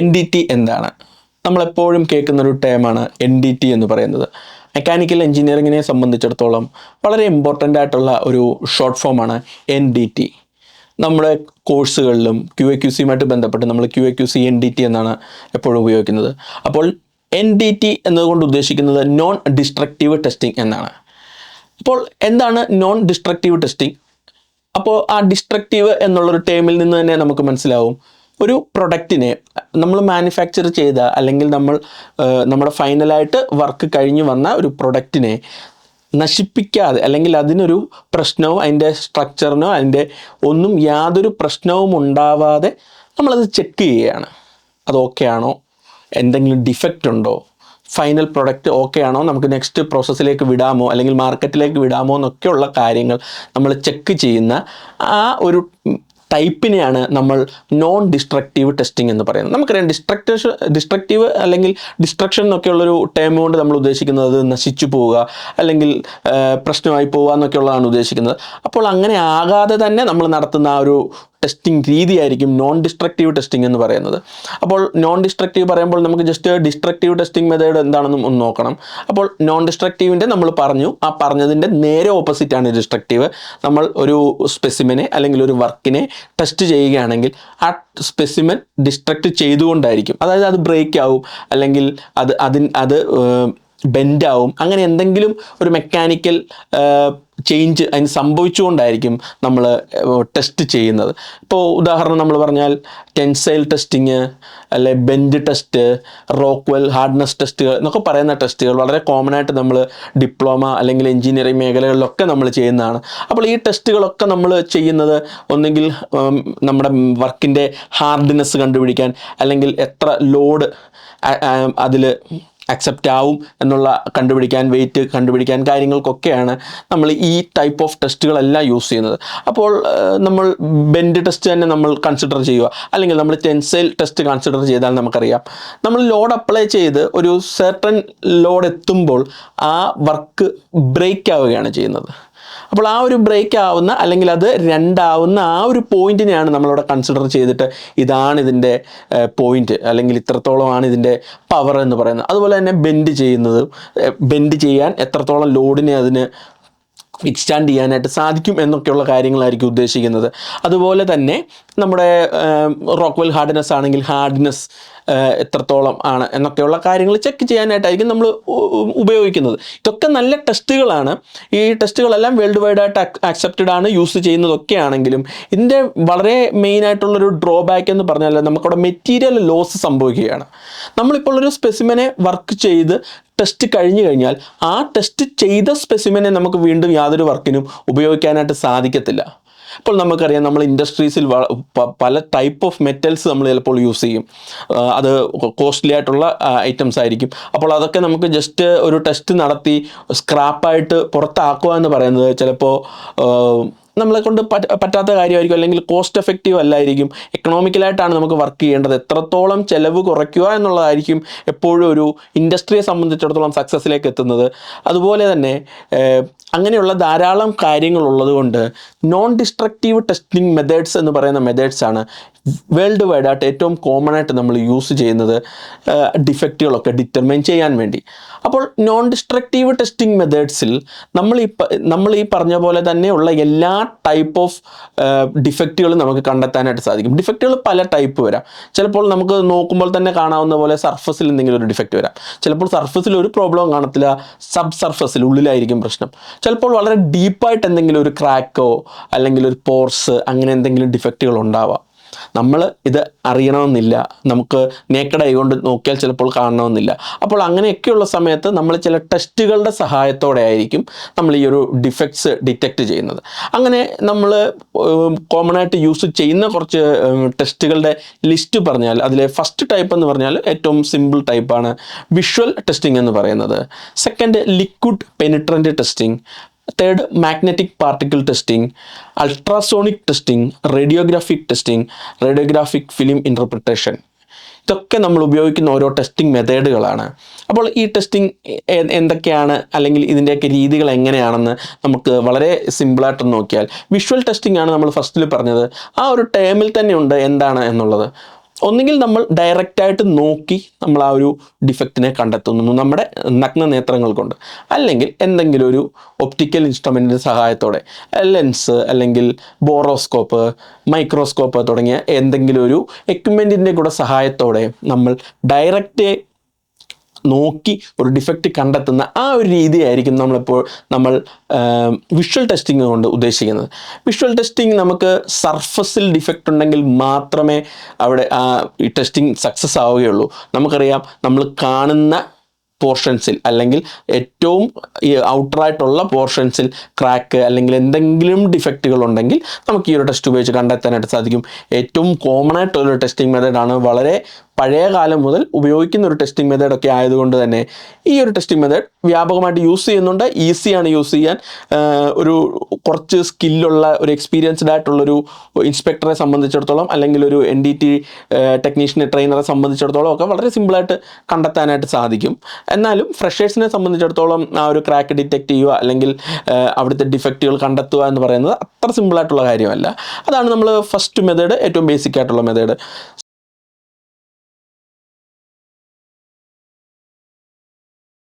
N D T എന്താണ്? നമ്മളെപ്പോഴും കേൾക്കുന്നൊരു ടേമാണ് N D T എന്ന് പറയുന്നത്. മെക്കാനിക്കൽ എഞ്ചിനീയറിങ്ങിനെ സംബന്ധിച്ചിടത്തോളം വളരെ ഇമ്പോർട്ടൻ്റ് ആയിട്ടുള്ള ഒരു ഷോർട്ട് ഫോമാണ് എൻ ഡി ടി. നമ്മുടെ കോഴ്സുകളിലും QA/QCയുമായിട്ട് ബന്ധപ്പെട്ട് നമ്മൾ QA/QC NDT എന്നാണ് എപ്പോഴും ഉപയോഗിക്കുന്നത്. അപ്പോൾ NDT എന്നതുകൊണ്ട് ഉദ്ദേശിക്കുന്നത് നോൺ ഡിസ്ട്രക്റ്റീവ് ടെസ്റ്റിംഗ് എന്നാണ്. അപ്പോൾ എന്താണ് നോൺ ഡിസ്ട്രക്റ്റീവ് ടെസ്റ്റിംഗ്? അപ്പോൾ ആ ഡിസ്ട്രക്റ്റീവ് എന്നുള്ളൊരു ടേമിൽ നിന്ന് തന്നെ നമുക്ക് മനസ്സിലാവും, ഒരു പ്രൊഡക്റ്റിനെ നമ്മൾ മാനുഫാക്ചർ ചെയ്ത അല്ലെങ്കിൽ നമ്മുടെ ഫൈനലായിട്ട് വർക്ക് കഴിഞ്ഞ് വന്ന ഒരു പ്രൊഡക്റ്റിനെ നശിപ്പിക്കാതെ അല്ലെങ്കിൽ അതിനൊരു പ്രശ്നവും അതിൻ്റെ സ്ട്രക്ചറിനോ അതിൻ്റെ ഒന്നും യാതൊരു പ്രശ്നവും ഉണ്ടാവാതെ നമ്മളത് ചെക്ക് ചെയ്യുകയാണ്. അത് ഓക്കെ ആണോ, എന്തെങ്കിലും ഡിഫക്റ്റ് ഉണ്ടോ, ഫൈനൽ പ്രൊഡക്റ്റ് ഓക്കെ ആണോ, നമുക്ക് നെക്സ്റ്റ് പ്രോസസ്സിലേക്ക് വിടാമോ അല്ലെങ്കിൽ മാർക്കറ്റിലേക്ക് വിടാമോ എന്നൊക്കെയുള്ള കാര്യങ്ങൾ നമ്മൾ ചെക്ക് ചെയ്യുന്ന ആ ഒരു ടൈപ്പിനെയാണ് നമ്മൾ നോൺ ഡിസ്ട്രക്റ്റീവ് ടെസ്റ്റിംഗ് എന്ന് പറയുന്നത്. നമുക്കറിയാം ഡിസ്ട്രക്റ്റീവ് അല്ലെങ്കിൽ ഡിസ്ട്രക്ഷൻ എന്നൊക്കെയുള്ളൊരു ടേം കൊണ്ട് നമ്മൾ ഉദ്ദേശിക്കുന്നത് നശിച്ചു പോവുക അല്ലെങ്കിൽ പ്രശ്നമായി പോവുക എന്നൊക്കെയുള്ളതാണ് ഉദ്ദേശിക്കുന്നത്. അപ്പോൾ അങ്ങനെ ആകാതെ തന്നെ നമ്മൾ നടത്തുന്ന ആ ഒരു ടെസ്റ്റിംഗ് രീതിയായിരിക്കും നോൺ ഡിസ്ട്രക്റ്റീവ് ടെസ്റ്റിംഗ് എന്ന് പറയുന്നത്. അപ്പോൾ നോൺ ഡിസ്ട്രക്റ്റീവ് പറയുമ്പോൾ നമുക്ക് ജസ്റ്റ് ഡിസ്ട്രക്റ്റീവ് ടെസ്റ്റിംഗ് മെത്തേഡ് എന്താണെന്നും ഒന്ന് നോക്കണം. അപ്പോൾ നോൺ ഡിസ്ട്രക്റ്റീവിൻ്റെ നമ്മൾ പറഞ്ഞു, ആ പറഞ്ഞതിൻ്റെ നേരെ ഓപ്പോസിറ്റാണ് ഡിസ്ട്രക്റ്റീവ്. നമ്മൾ ഒരു സ്പെസിമെനെ അല്ലെങ്കിൽ ഒരു വർക്കിനെ ടെസ്റ്റ് ചെയ്യുകയാണെങ്കിൽ ആ സ്പെസിമെൻ ഡിസ്ട്രക്റ്റ് ചെയ്തുകൊണ്ടായിരിക്കും. അതായത് അത് ബ്രേക്ക് ആവും അല്ലെങ്കിൽ അത് ബെൻഡാവും, അങ്ങനെ എന്തെങ്കിലും ഒരു മെക്കാനിക്കൽ ചേഞ്ച് അതിന് സംഭവിച്ചുകൊണ്ടായിരിക്കും നമ്മൾ ടെസ്റ്റ് ചെയ്യുന്നത്. ഇപ്പോൾ ഉദാഹരണം നമ്മൾ പറഞ്ഞാൽ ടെൻസൈൽ ടെസ്റ്റിങ്, അല്ലെ ബെൻഡ് ടെസ്റ്റ്, റോക്ക്വെൽ ഹാർഡ്നെസ് ടെസ്റ്റുകൾ എന്നൊക്കെ പറയുന്ന ടെസ്റ്റുകൾ വളരെ കോമൺ ആയിട്ട് നമ്മൾ ഡിപ്ലോമ അല്ലെങ്കിൽ എഞ്ചിനീയറിംഗ് മേഖലകളിലൊക്കെ നമ്മൾ ചെയ്യുന്നതാണ്. അപ്പോൾ ഈ ടെസ്റ്റുകളൊക്കെ നമ്മൾ ചെയ്യുന്നത് ഒന്നെങ്കിൽ നമ്മുടെ വർക്കിൻ്റെ ഹാർഡ്നെസ് കണ്ടുപിടിക്കാൻ അല്ലെങ്കിൽ എത്ര ലോഡ് അതിൽ അക്സെപ്റ്റ് ആവും എന്നുള്ള കണ്ടുപിടിക്കാൻ, വെയിറ്റ് കണ്ടുപിടിക്കാൻ കാര്യങ്ങൾക്കൊക്കെയാണ് നമ്മൾ ഈ ടൈപ്പ് ഓഫ് ടെസ്റ്റുകളെല്ലാം യൂസ് ചെയ്യുന്നത്. അപ്പോൾ നമ്മൾ ബെൻഡ് ടെസ്റ്റ് തന്നെ നമ്മൾ കൺസിഡർ ചെയ്യുക, അല്ലെങ്കിൽ നമ്മൾ ടെൻസൈൽ ടെസ്റ്റ് കൺസിഡർ ചെയ്താൽ നമുക്കറിയാം, നമ്മൾ ലോഡ് അപ്ലൈ ചെയ്ത് ഒരു സെർട്ടൺ ലോഡ് എത്തുമ്പോൾ ആ വർക്ക് ബ്രേക്ക് ആവുകയാണ് ചെയ്യുന്നത്. അപ്പോൾ ആ ഒരു ബ്രേക്ക് ആവുന്ന അല്ലെങ്കിൽ അത് രണ്ടാവുന്ന ആ ഒരു പോയിന്റിനെയാണ് നമ്മളിവിടെ കൺസിഡർ ചെയ്തിട്ട് ഇതാണ് ഇതിൻ്റെ പോയിന്റ് അല്ലെങ്കിൽ ഇത്രത്തോളമാണ് ഇതിൻ്റെ പവർ എന്ന് പറയുന്നത്. അതുപോലെ തന്നെ ബെൻഡ് ചെയ്യാൻ എത്രത്തോളം ലോഡിനെ അതിന് വിത്ത്സ്റ്റാൻഡ് ചെയ്യാനായിട്ട് സാധിക്കും എന്നൊക്കെയുള്ള കാര്യങ്ങളായിരിക്കും ഉദ്ദേശിക്കുന്നത്. അതുപോലെ തന്നെ നമ്മുടെ റോക്ക്വെൽ ഹാർഡ്നെസ് ആണെങ്കിൽ ഹാർഡ്നെസ് എത്രത്തോളം ആണ് എന്നൊക്കെയുള്ള കാര്യങ്ങൾ ചെക്ക് ചെയ്യാനായിട്ടായിരിക്കും നമ്മൾ ഉപയോഗിക്കുന്നത്. ഇതൊക്കെ നല്ല ടെസ്റ്റുകളാണ്. ഈ ടെസ്റ്റുകളെല്ലാം വേൾഡ് വൈഡ് ആയിട്ട് ആക്സെപ്റ്റഡ് ആണ്, യൂസ് ചെയ്യുന്നതൊക്കെ ആണെങ്കിലും ഇതിൻ്റെ വളരെ മെയിനായിട്ടുള്ളൊരു ഡ്രോബാക്ക് എന്ന് പറഞ്ഞാൽ നമുക്കവിടെ മെറ്റീരിയൽ ലോസ് സംഭവിക്കുകയാണ്. നമ്മളിപ്പോൾ ഒരു സ്പെസിമെനെ വർക്ക് ചെയ്ത് ടെസ്റ്റ് കഴിഞ്ഞു കഴിഞ്ഞാൽ ആ ടെസ്റ്റ് ചെയ്ത സ്പെസിമെനെ നമുക്ക് വീണ്ടും യാതൊരു വർക്കിനും ഉപയോഗിക്കാനായിട്ട് സാധിക്കത്തില്ല. ഇപ്പോൾ നമുക്കറിയാം, നമ്മൾ ഇൻഡസ്ട്രീസിൽ പല ടൈപ്പ് ഓഫ് മെറ്റൽസ് നമ്മൾ ചിലപ്പോൾ യൂസ് ചെയ്യും. അത് കോസ്റ്റ്ലി ആയിട്ടുള്ള ഐറ്റംസ് ആയിരിക്കും. അപ്പോൾ അതൊക്കെ നമുക്ക് ജസ്റ്റ് ഒരു ടെസ്റ്റ് നടത്തി സ്ക്രാപ്പായിട്ട് പുറത്താക്കുക എന്ന് പറയുന്നത് ചിലപ്പോൾ നമ്മളെ കൊണ്ട് പറ്റാത്ത കാര്യമായിരിക്കും, അല്ലെങ്കിൽ കോസ്റ്റ് എഫക്റ്റീവ് അല്ലായിരിക്കും. എക്കണോമിക്കലായിട്ടാണ് നമുക്ക് വർക്ക് ചെയ്യേണ്ടത്. എത്രത്തോളം ചിലവ് കുറയ്ക്കുക എന്നുള്ളതായിരിക്കും എപ്പോഴും ഒരു ഇൻഡസ്ട്രിയെ സംബന്ധിച്ചിടത്തോളം സക്സസ്സിലേക്ക് എത്തുന്നത്. അതുപോലെ തന്നെ അങ്ങനെയുള്ള ധാരാളം കാര്യങ്ങളുള്ളത് കൊണ്ട് നോൺ ഡിസ്ട്രക്റ്റീവ് ടെസ്റ്റിംഗ് മെത്തേഡ്സ് എന്ന് പറയുന്ന മെത്തേഡ്സാണ് വേൾഡ് വൈഡ് ആയിട്ട് ഏറ്റവും കോമൺ ആയിട്ട് നമ്മൾ യൂസ് ചെയ്യുന്നത് ഡിഫക്റ്റുകളൊക്കെ ഡിറ്റർമൈൻ ചെയ്യാൻ വേണ്ടി. അപ്പോൾ നോൺ ഡിസ്ട്രക്റ്റീവ് ടെസ്റ്റിംഗ് മെത്തേഡ്സിൽ നമ്മൾ ഈ പറഞ്ഞ പോലെ തന്നെയുള്ള എല്ലാ ടൈപ്പ് ഓഫ് ഡിഫക്റ്റുകളും നമുക്ക് കണ്ടെത്താനായിട്ട് സാധിക്കും. ഡിഫക്റ്റുകൾ പല ടൈപ്പ് വരാം. ചിലപ്പോൾ നമുക്ക് നോക്കുമ്പോൾ തന്നെ കാണാവുന്ന പോലെ സർഫസിൽ എന്തെങ്കിലും ഒരു ഡിഫക്റ്റ് വരാം. ചിലപ്പോൾ സർഫസിൽ ഒരു പ്രോബ്ലം കാണത്തില്ല, സബ് സർഫസിൽ ഉള്ളിലായിരിക്കും പ്രശ്നം. ചിലപ്പോൾ വളരെ ഡീപ്പായിട്ട് എന്തെങ്കിലും ഒരു ക്രാക്കോ അല്ലെങ്കിൽ ഒരു പോർസ് അങ്ങനെ എന്തെങ്കിലും ഡിഫക്റ്റുകൾ ഉണ്ടാവാം. നമ്മൾ ഇത് അറിയണമെന്നില്ല, നമുക്ക് നേക്കഡ് ഐ കൊണ്ട് നോക്കിയാൽ ചിലപ്പോൾ കാണണമെന്നില്ല. അപ്പോൾ അങ്ങനെയൊക്കെയുള്ള സമയത്ത് നമ്മൾ ചില ടെസ്റ്റുകളുടെ സഹായത്തോടെ ആയിരിക്കും നമ്മൾ ഈ ഒരു ഡിഫക്ട്സ് ഡിറ്റക്റ്റ് ചെയ്യുന്നത്. അങ്ങനെ നമ്മൾ കോമൺ ആയിട്ട് യൂസ് ചെയ്യുന്ന കുറച്ച് ടെസ്റ്റുകളുടെ ലിസ്റ്റ് പറഞ്ഞാൽ അതിലെ ഫസ്റ്റ് ടൈപ്പ് എന്ന് പറഞ്ഞാൽ ഏറ്റവും സിമ്പിൾ ടൈപ്പാണ് വിഷ്വൽ ടെസ്റ്റിംഗ് എന്ന് പറയുന്നത്. Second, liquid penetrant testing. Third, magnetic particle testing, ultrasonic testing, radiographic testing, radiographic film interpretation. ഇതൊക്കെ നമ്മൾ ഉപയോഗിക്കുന്ന ഓരോ ടെസ്റ്റിംഗ് മെത്തേഡുകളാണ്. അപ്പോൾ ഈ ടെസ്റ്റിംഗ് എന്തൊക്കെയാണ് അല്ലെങ്കിൽ ഇതിൻ്റെയൊക്കെ രീതികൾ എങ്ങനെയാണെന്ന് നമുക്ക് വളരെ സിമ്പിളായിട്ട് നോക്കിയാൽ, വിഷ്വൽ ടെസ്റ്റിംഗ് ആണ് നമ്മൾ ഫസ്റ്റിൽ പറഞ്ഞത്. ആ ഒരു ടേമിൽ തന്നെ ഉണ്ട് എന്താണ് എന്നുള്ളത്. ഒന്നുകിൽ നമ്മൾ ഡയറക്റ്റായിട്ട് നോക്കി നമ്മൾ ആ ഒരു ഡിഫക്റ്റിനെ കണ്ടെത്തുന്നു നമ്മുടെ നഗ്ന നേത്രങ്ങൾ കൊണ്ട്, അല്ലെങ്കിൽ എന്തെങ്കിലും ഒരു ഒപ്റ്റിക്കൽ ഇൻസ്ട്രുമെൻറ്റിൻ്റെ സഹായത്തോടെ ലെൻസ് അല്ലെങ്കിൽ ബോറോസ്കോപ്പ്, മൈക്രോസ്കോപ്പ് തുടങ്ങിയ എന്തെങ്കിലും ഒരു എക്യുപ്മെൻറ്റിൻ്റെ കൂടെ സഹായത്തോടെ നമ്മൾ ഡയറക്റ്റ് നോക്കി ഒരു ഡിഫക്റ്റ് കണ്ടെത്തുന്ന ആ ഒരു രീതിയായിരിക്കും നമ്മൾ വിഷ്വൽ ടെസ്റ്റിംഗ് കൊണ്ട് ഉദ്ദേശിക്കുന്നത്. വിഷ്വൽ ടെസ്റ്റിംഗ് നമുക്ക് സർഫസിൽ ഡിഫക്റ്റ് ഉണ്ടെങ്കിൽ മാത്രമേ അവിടെ ഈ ടെസ്റ്റിംഗ് സക്സസ് ആവുകയുള്ളൂ. നമുക്കറിയാം, നമ്മൾ കാണുന്ന പോർഷൻസിൽ അല്ലെങ്കിൽ ഏറ്റവും ഈ ഔട്ടറായിട്ടുള്ള പോർഷൻസിൽ ക്രാക്ക് അല്ലെങ്കിൽ എന്തെങ്കിലും ഡിഫക്റ്റുകൾ ഉണ്ടെങ്കിൽ നമുക്ക് ഈ ഒരു ടെസ്റ്റ് ഉപയോഗിച്ച് കണ്ടെത്താനായിട്ട് സാധിക്കും. ഏറ്റവും കോമൺ ആയിട്ടുള്ളൊരു ടെസ്റ്റിംഗ് മെത്തേഡാണ്. വളരെ പഴയ കാലം മുതൽ ഉപയോഗിക്കുന്ന ഒരു ടെസ്റ്റിംഗ് മെത്തേഡൊക്കെ ആയതുകൊണ്ട് തന്നെ ഈ ഒരു ടെസ്റ്റിംഗ് മെത്തേഡ് വ്യാപകമായിട്ട് യൂസ് ചെയ്യുന്നുണ്ട്. ഈസിയാണ് യൂസ് ചെയ്യാൻ. ഒരു കുറച്ച് സ്കില്ലുള്ള ഒരു എക്സ്പീരിയൻസ്ഡ് ആയിട്ടുള്ളൊരു ഇൻസ്പെക്ടറെ സംബന്ധിച്ചിടത്തോളം അല്ലെങ്കിൽ ഒരു NDT ടെക്നീഷ്യനെ ട്രെയിനറെ സംബന്ധിച്ചിടത്തോളം ഒക്കെ വളരെ സിമ്പിളായിട്ട് കണ്ടെത്താനായിട്ട് സാധിക്കും. എന്നാലും ഫ്രഷേഴ്സിനെ സംബന്ധിച്ചിടത്തോളം ആ ഒരു ക്രാക്ക് ഡിറ്റക്റ്റ് ചെയ്യുക അല്ലെങ്കിൽ അവിടുത്തെ ഡിഫക്റ്റുകൾ കണ്ടെത്തുക എന്ന് പറയുന്നത് അത്ര സിമ്പിളായിട്ടുള്ള കാര്യമല്ല. അതാണ് നമ്മൾ ഫസ്റ്റ് മെത്തേഡ്, ഏറ്റവും ബേസിക് ആയിട്ടുള്ള മെത്തേഡ്.